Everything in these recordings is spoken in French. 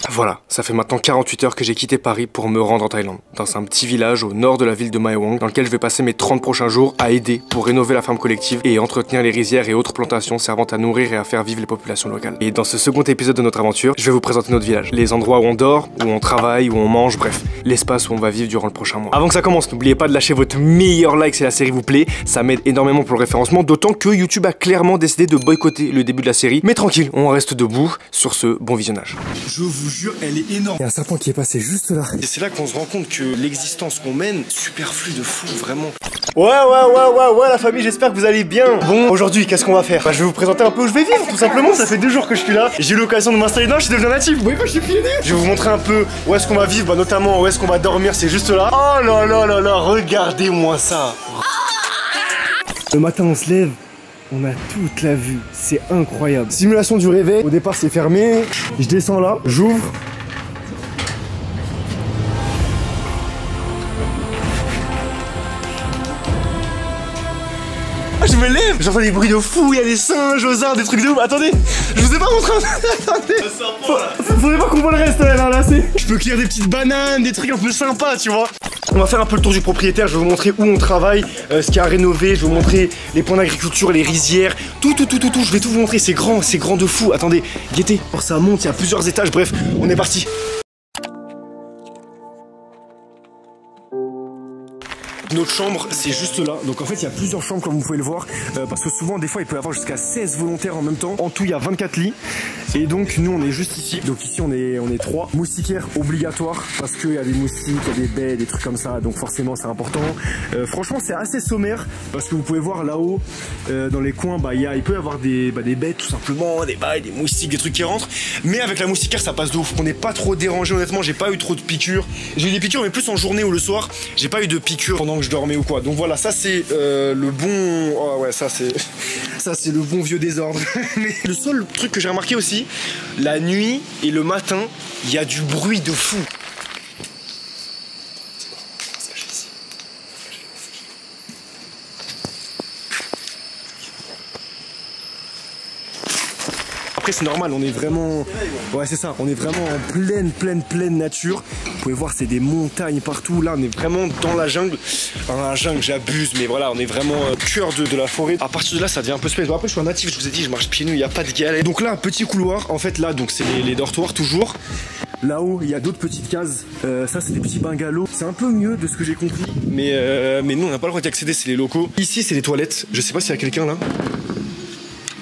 Voilà, ça fait maintenant 48 heures que j'ai quitté Paris pour me rendre en Thaïlande, dans un petit village au nord de la ville de Mae Wong, dans lequel je vais passer mes 30 prochains jours à aider pour rénover la ferme collective et entretenir les rizières et autres plantations servant à nourrir et à faire vivre les populations locales. Et dans ce second épisode de notre aventure, je vais vous présenter notre village, les endroits où on dort, où on travaille, où on mange, bref, l'espace où on va vivre durant le prochain mois. Avant que ça commence, n'oubliez pas de lâcher votre meilleur like si la série vous plaît, ça m'aide énormément pour le référencement, d'autant que YouTube a clairement décidé de boycotter le début de la série, mais tranquille, on reste debout. Sur ce, bon visionnage. Je vous jure, elle est énorme. Il y a un serpent qui est passé juste là. Et c'est là qu'on se rend compte que l'existence qu'on mène, superflue de fou, vraiment. Ouais, la famille, j'espère que vous allez bien. Bon, aujourd'hui, qu'est-ce qu'on va faire? Bah, je vais vous présenter un peu où je vais vivre, tout simplement. Ça fait 2 jours que je suis là. J'ai eu l'occasion de m'installer dedans, je suis devenu natif. Vous voyez pas, je suis pieds nus. Je vais vous montrer un peu où est-ce qu'on va vivre, bah, notamment où est-ce qu'on va dormir, c'est juste là. Oh là là là là, regardez-moi ça. Le matin, on se lève. On a toute la vue, c'est incroyable. Simulation du réveil, au départ c'est fermé. Je descends là, j'ouvre. Ah, je me lève, j'entends des bruits de fou, il y a des singes aux arbres, des trucs de ouf. Attendez, je vous ai pas montré. Attendez. Faudrait pas qu'on voit le reste là, c'est. Je peux cueillir des petites bananes, des trucs un peu sympas, tu vois. On va faire un peu le tour du propriétaire, je vais vous montrer où on travaille, ce qu'il y a à rénover, je vais vous montrer les points d'agriculture, les rizières, tout, je vais tout vous montrer, c'est grand de fou. Attendez, guettez, ça monte, il y a plusieurs étages, bref, on est parti. Notre chambre, c'est juste là. Donc en fait, il y a plusieurs chambres comme vous pouvez le voir. Parce que souvent, des fois, il peut y avoir jusqu'à 16 volontaires en même temps. En tout, il y a 24 lits. Et donc, nous, on est juste ici. Donc ici, on est 3. Moustiquaire obligatoire. Parce qu'il y a des moustiques, il y a des baies, des trucs comme ça. Donc forcément, c'est important. Franchement, c'est assez sommaire. Parce que vous pouvez voir là-haut, dans les coins, bah, il peut y avoir des bêtes, tout simplement. Des bails, des moustiques, des trucs qui rentrent. Mais avec la moustiquaire, ça passe de ouf. On n'est pas trop dérangé, honnêtement. J'ai pas eu trop de piqûres. J'ai eu des piqûres, mais plus en journée ou le soir. J'ai pas eu de piqûres pendant que je dormais ou quoi. Donc voilà, ça c'est le bon. Oh ouais, ça c'est le bon vieux désordre. Mais le seul truc que j'ai remarqué aussi, la nuit et le matin, il y a du bruit de fou. Après c'est normal, on est vraiment... Ouais c'est ça, on est vraiment en pleine nature. Vous pouvez voir c'est des montagnes partout. Là on est vraiment dans la jungle. Enfin la jungle j'abuse, mais voilà on est vraiment au cœur de la forêt. À partir de là ça devient un peu space. Bon, après je suis un natif, je vous ai dit je marche pieds nus, il n'y a pas de galère. Donc là un petit couloir, en fait là donc c'est les dortoirs toujours. Là-haut, il y a d'autres petites cases. Ça, c'est des petits bungalows. C'est un peu mieux de ce que j'ai compris. Mais nous, on n'a pas le droit d'y accéder, c'est les locaux. Ici, c'est les toilettes. Je sais pas s'il y a quelqu'un là.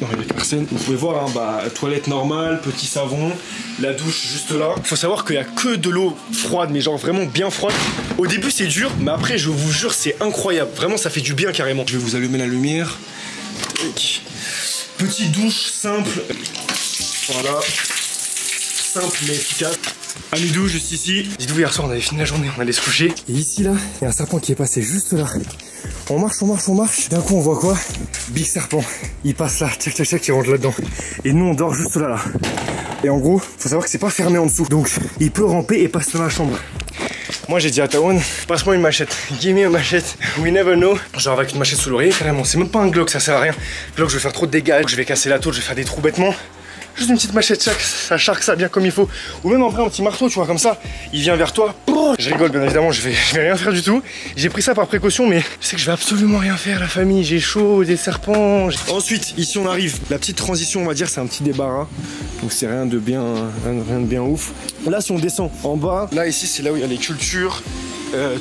Non, il n'y a personne. Vous pouvez voir, hein, bah, toilette normale, petit savon, la douche juste là. Faut savoir qu'il n'y a que de l'eau froide, mais genre vraiment bien froide. Au début, c'est dur, mais après, je vous jure, c'est incroyable. Vraiment, ça fait du bien carrément. Je vais vous allumer la lumière. Petite douche simple. Voilà. Simple mais efficace. Amidou juste ici. Dites-vous hier soir on avait fini la journée, on allait se coucher. Et ici là, il y a un serpent qui est passé juste là. On marche. D'un coup on voit quoi? Big serpent. Il passe là, tchac, il rentre là-dedans. Et nous on dort juste là. Et en gros, faut savoir que c'est pas fermé en dessous. Donc il peut ramper et passer dans la chambre. Moi j'ai dit à Tawan, passe-moi une machette. Give me a machette. We never know. Genre avec une machette sous l'oreiller carrément. C'est même pas un Glock, ça sert à rien. Glock je vais faire trop de dégâts. Je vais casser la tôle, je vais faire des trous bêtement. Juste une petite machette, ça charque ça bien comme il faut. Ou même en vrai un petit marteau, tu vois, comme ça, il vient vers toi. Je rigole, bien évidemment, je vais rien faire du tout. J'ai pris ça par précaution, mais je sais que je vais absolument rien faire, la famille. J'ai chaud, des serpents. Ensuite, ici on arrive. La petite transition, on va dire, c'est un petit débarras. Donc c'est rien de bien ouf. Là, si on descend en bas, là ici, c'est là où il y a les cultures.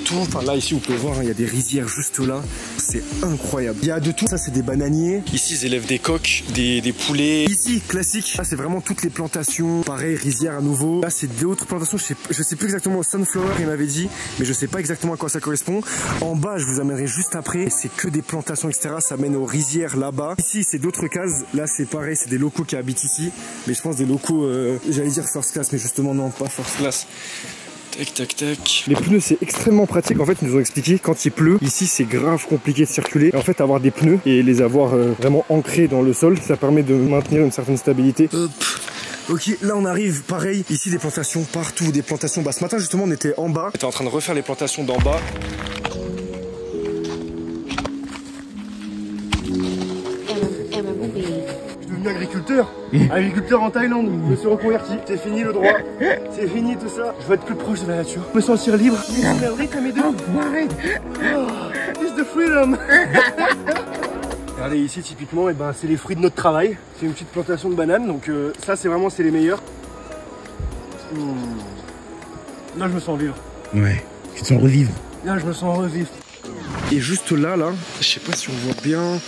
Tout, enfin là ici vous pouvez voir, il y a des rizières juste là, c'est incroyable. Il y a de tout, ça c'est des bananiers. Ici ils élèvent des coqs, des poulets. Ici classique, là c'est vraiment toutes les plantations. Pareil, rizière à nouveau. Là c'est d'autres plantations, je sais plus exactement, Sunflower il m'avait dit, mais je sais pas exactement à quoi ça correspond. En bas je vous amènerai juste après, c'est que des plantations etc. Ça mène aux rizières là-bas. Ici c'est d'autres cases, là c'est pareil, c'est des locaux qui habitent ici. Mais je pense des locaux, j'allais dire first class, mais justement non, pas first class. Tac. Les pneus c'est extrêmement pratique, en fait ils nous ont expliqué quand il pleut, ici c'est grave compliqué de circuler. En fait avoir des pneus et les avoir vraiment ancrés dans le sol, ça permet de maintenir une certaine stabilité. Hop. Ok, là on arrive, pareil, ici des plantations partout, des plantations. Bah ce matin justement on était en bas, on était en train de refaire les plantations d'en bas. Je suis devenu agriculteur. Agriculteur en Thaïlande, je me suis reconverti. C'est fini le droit, c'est fini tout ça. Je veux être plus proche de la nature, me sentir libre. It's the freedom. Regardez ici typiquement, et ben, c'est les fruits de notre travail. C'est une petite plantation de bananes, donc ça c'est vraiment les meilleurs. Là je me sens vivre. Ouais, tu te sens revivre. Là je me sens revivre. Et juste là, je sais pas si on voit bien,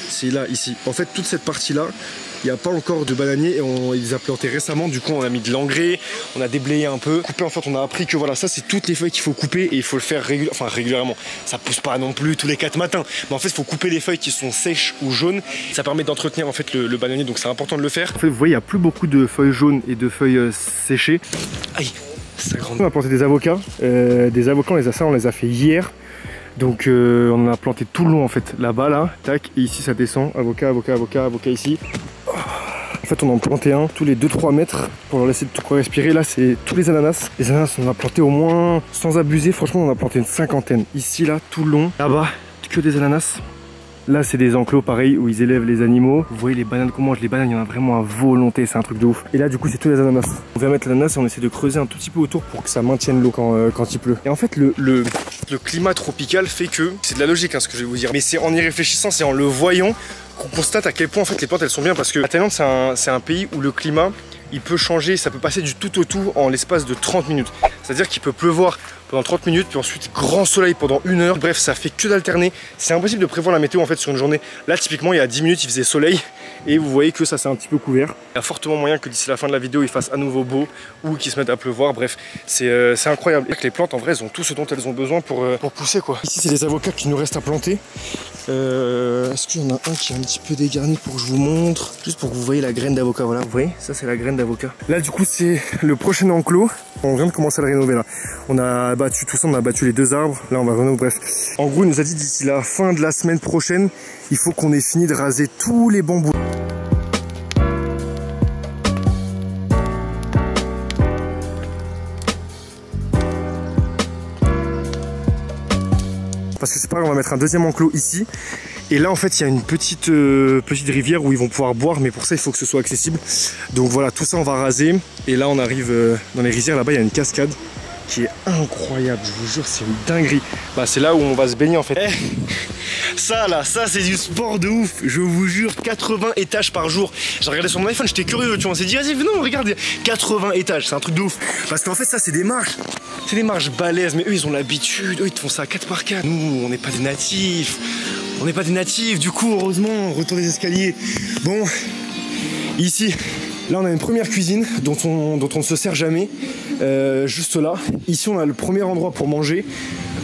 c'est là, ici. En fait, toute cette partie-là, il n'y a pas encore de bananiers et on les a plantés récemment. Du coup, on a mis de l'engrais, on a déblayé un peu. Coupé, en fait, on a appris que voilà, ça, c'est toutes les feuilles qu'il faut couper et il faut le faire régulièrement. Ça pousse pas non plus tous les 4 matins. Mais en fait, il faut couper les feuilles qui sont sèches ou jaunes. Ça permet d'entretenir en fait le bananier, donc c'est important de le faire. En fait, vous voyez, il n'y a plus beaucoup de feuilles jaunes et de feuilles séchées. Aïe, ça grandit. On a planté des avocats. On les a fait hier. Donc on a planté tout le long en fait, là-bas, là, tac, et ici ça descend, avocat ici. En fait on en plantait un tous les 2-3 mètres pour leur laisser de tout respirer. Là c'est tous les ananas. Les ananas on en a planté au moins, sans abuser, franchement on en a planté une 50aine. Ici là, tout le long, là-bas, que des ananas. Là c'est des enclos pareil où ils élèvent les animaux. Vous voyez les bananes qu'on mange, les bananes il y en a vraiment à volonté, c'est un truc de ouf. Et là du coup c'est tous les ananas. On vient mettre l'ananas et on essaie de creuser un tout petit peu autour pour que ça maintienne l'eau quand il pleut. Et en fait le climat tropical fait que, c'est de la logique hein, ce que je vais vous dire, mais c'est en y réfléchissant, c'est en le voyant qu'on constate à quel point en fait les plantes elles sont bien, parce que la Thaïlande c'est un pays où le climat il peut changer, ça peut passer du tout au tout en l'espace de 30 minutes. C'est-à-dire qu'il peut pleuvoir pendant 30 minutes, puis ensuite grand soleil pendant 1 heure. Bref, ça fait que d'alterner. C'est impossible de prévoir la météo en fait sur une journée. Là, typiquement, il y a 10 minutes, il faisait soleil et vous voyez que ça c'est un petit peu couvert. Il y a fortement moyen que d'ici la fin de la vidéo, il fasse à nouveau beau ou qu'il se mette à pleuvoir. Bref, c'est incroyable. Et que les plantes, en vrai, elles ont tout ce dont elles ont besoin pour pousser quoi. Ici, c'est les avocats qui nous restent à planter. Est-ce qu'il y en a un qui est un petit peu dégarni pour que je vous montre? Juste pour que vous voyez la graine d'avocat, voilà, vous voyez? Ça c'est la graine d'avocat. Là du coup c'est le prochain enclos. On vient de commencer à le rénover là. On a battu tout ça, on a battu les 2 arbres. Là on va rénover, bref. En gros il nous a dit d'ici la fin de la semaine prochaine, il faut qu'on ait fini de raser tous les bambous. Parce que c'est pareil, on va mettre un deuxième enclos ici. Et là en fait il y a une petite rivière où ils vont pouvoir boire, mais pour ça il faut que ce soit accessible. Donc voilà, tout ça on va raser. Et là on arrive dans les rizières, là-bas il y a une cascade qui est incroyable, je vous jure c'est une dinguerie. Bah c'est là où on va se baigner en fait. Ça là, ça c'est du sport de ouf, je vous jure, 80 étages par jour. J'ai regardé sur mon iPhone, j'étais curieux, tu vois, on s'est dit vas-y venons, regarde, 80 étages, c'est un truc de ouf. Parce qu'en fait ça c'est des marches, balèzes, mais eux ils ont l'habitude, eux ils te font ça 4x4. Nous on n'est pas des natifs. On n'est pas des natifs, du coup heureusement, retour des escaliers. Bon, ici, là on a une première cuisine dont on ne se sert jamais, juste là. Ici on a le premier endroit pour manger,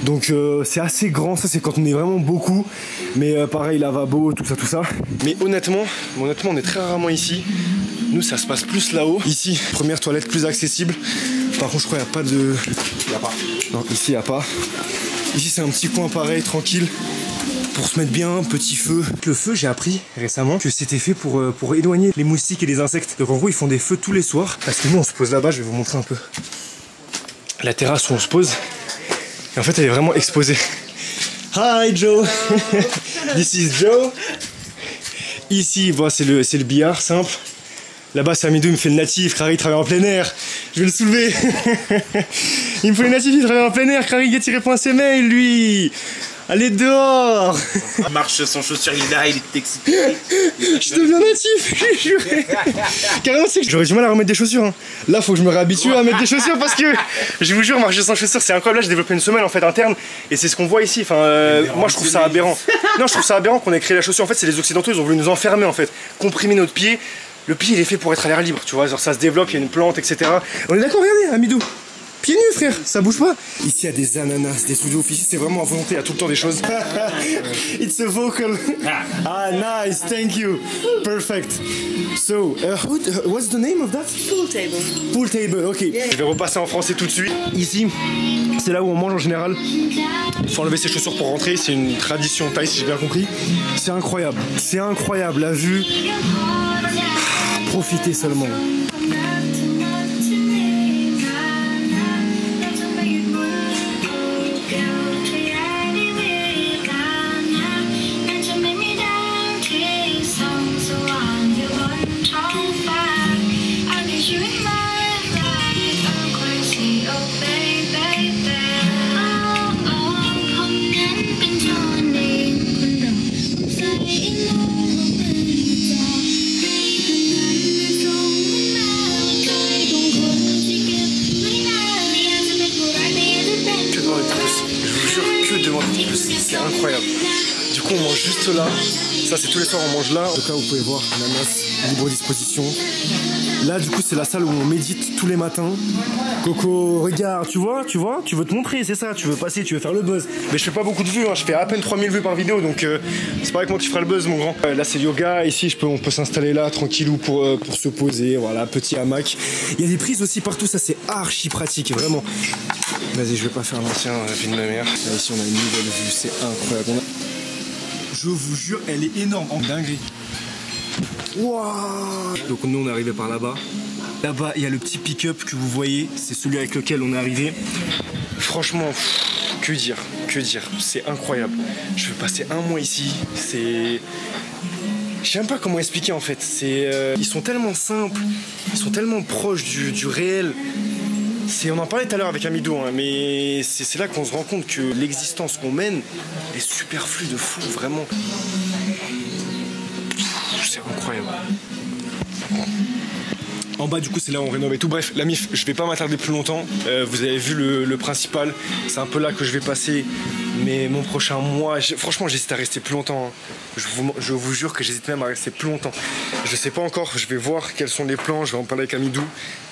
donc c'est assez grand, ça c'est quand on est vraiment beaucoup. Mais pareil, lavabo, tout ça. Mais honnêtement, on est très rarement ici. Nous ça se passe plus là-haut. Ici, première toilette plus accessible. Par contre je crois qu'il n'y a pas de... Il n'y a pas. Non, ici il n'y a pas. Ici c'est un petit coin pareil, tranquille. Pour se mettre bien, petit feu. Le feu, j'ai appris récemment que c'était fait pour éloigner les moustiques et les insectes. Donc en gros, ils font des feux tous les soirs. Parce que nous, on se pose là-bas, je vais vous montrer un peu. La terrasse où on se pose. Et en fait, elle est vraiment exposée. Hi Joe. This is Joe. Ici, bon, c'est le billard simple. Là-bas, Samidou me fait le natif. Crary travaille en plein air. Je vais le soulever. Il me fait le natif, il travaille en plein air. Crary Getty répond à ses mails, lui. Allez dehors. Il marche sans chaussures, il est là, il est excité. Je deviens natif, je jure. Carrément, c'est que j'aurais du mal à remettre des chaussures. Hein. Là, faut que je me réhabitue à mettre des chaussures parce que je vous jure, marcher sans chaussures, c'est incroyable. Là, j'ai développé une semelle en fait interne et c'est ce qu'on voit ici. Enfin, moi, je trouve ça aberrant. Non, je trouve ça aberrant qu'on ait créé la chaussure. En fait, c'est les Occidentaux, ils ont voulu nous enfermer en fait, comprimer notre pied. Le pied, il est fait pour être à l'air libre, tu vois. Genre, ça se développe, il y a une plante, etc. On est d'accord, regardez, Amidou. Pieds nus frère, ça bouge pas. Ici il y a des ananas, des trucs de ouf. Ici c'est vraiment à volonté, il y a tout le temps des choses. It's a vocal. Ah nice, thank you. Perfect. So, what's the name of that? Pool table. Pool table, ok. Yeah. Je vais repasser en français tout de suite. Ici, c'est là où on mange en général. Il faut enlever ses chaussures pour rentrer, c'est une tradition thaï si j'ai bien compris. C'est incroyable, la vue. Profitez seulement. c'est incroyable. Du coup on mange juste là. Ça c'est tous les soirs on mange là. En tout cas vous pouvez voir ananas, libre disposition. Là du coup c'est la salle où on médite tous les matins. Coco, regarde, tu vois, tu veux te montrer, c'est ça, tu veux passer, tu veux faire le buzz. Mais je fais pas beaucoup de vues, hein, je fais à peine 3000 vues par vidéo, donc c'est pas avec moi que tu feras le buzz mon grand. Là c'est yoga, ici on peut s'installer là tranquillou pour se poser, voilà, petit hamac. Il y a des prises aussi partout, ça c'est archi pratique, vraiment. Vas-y, je vais pas faire l'ancien vie de ma mère. Là ici on a une nouvelle vue, c'est incroyable. Je vous jure, elle est énorme, en dinguerie. Wow. Donc nous on est arrivé par là-bas. Là-bas il y a le petit pick-up que vous voyez, c'est celui avec lequel on est arrivé. Franchement, que dire, c'est incroyable. Je vais passer un mois ici, c'est... Je sais même pas comment expliquer en fait. Ils sont tellement simples, ils sont tellement proches du réel. On en parlait tout à l'heure avec Amidou, hein, mais c'est là qu'on se rend compte que l'existence qu'on mène est superflue de fou, vraiment. C'est incroyable. En bas du coup c'est là où on rénove et tout. Bref la mif, je vais pas m'attarder plus longtemps. Vous avez vu le principal. C'est un peu là que je vais passer. Mais mon prochain mois, franchement j'hésite à rester plus longtemps, hein. Je vous jure que j'hésite même à rester plus longtemps. Je sais pas encore, je vais voir quels sont les plans. Je vais en parler avec Amidou.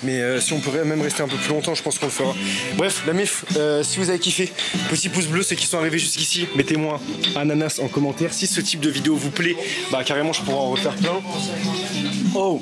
Mais si on pourrait même rester un peu plus longtemps, je pense qu'on le fera. Bref la mif, si vous avez kiffé, petit pouce bleu, ceux qui sont arrivés jusqu'ici, mettez-moi ananas en commentaire. Si ce type de vidéo vous plaît, bah carrément je pourrais en refaire plein. Oh.